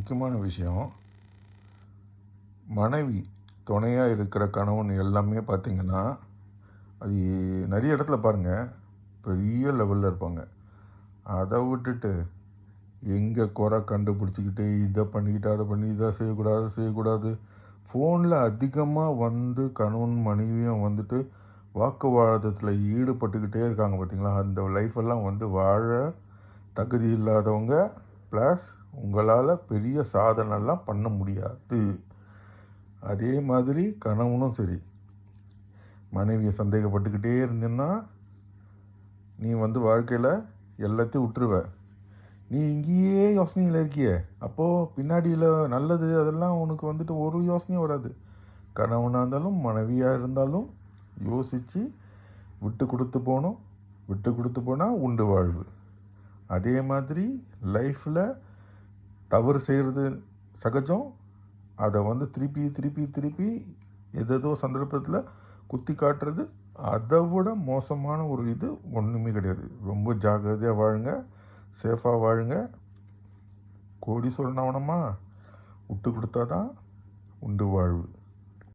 முக்கியமான விஷயம். மனைவி துணையாக இருக்கிற கணவன் எல்லாமே பார்த்திங்கன்னா, அது நிறைய இடத்துல பாருங்கள், பெரிய லெவலில் இருப்பாங்க. அதை விட்டுட்டு எங்கே குறை கண்டுபிடிச்சிக்கிட்டு இதை பண்ணிக்கிட்டு அதை பண்ணி இதை செய்யக்கூடாது ஃபோனில் அதிகமாக வந்து கணவன் மனைவியும் வந்துட்டு வாக்குவாதத்தில் ஈடுபட்டுக்கிட்டே இருக்காங்க. பார்த்திங்களா, அந்த லைஃப்பெல்லாம் வந்து வாழ தகுதி இல்லாதவங்க. ப்ளஸ் உங்களால் பெரிய சாதனைலாம் பண்ண முடியாது. அதே மாதிரி கணவனும் சரி, மனைவியை சந்தேகப்பட்டுக்கிட்டே இருந்தீங்கன்னா நீ வந்து வாழ்க்கையில் எல்லாத்தையும் விட்டுருவ. நீ இங்கேயே யோசனையில் இருக்கிய, அப்போது பின்னாடியில் நல்லது அதெல்லாம் உனக்கு வந்துட்டு ஒரு யோசனையும் வராது. கணவனாக இருந்தாலும் மனைவியாக இருந்தாலும் யோசித்து விட்டு கொடுத்து போகணும். விட்டு கொடுத்து போனால் உண்டு வாழ்வு. அதே மாதிரி லைஃப்பில் தவறு செய்கிறது சகஜம். அதை வந்து திருப்பி ஏதேதோ சந்தர்ப்பத்தில் குத்தி காட்டுறது அதை விட மோசமான ஒரு இது ஒன்றுமே கிடையாது. ரொம்ப ஜாக்கிரதையாக வாழுங்க, சேஃபாக வாழுங்க. கோடீஸ்வரன் ஆகணுமா, விட்டு கொடுத்தா தான் உண்டு வாழ்வு.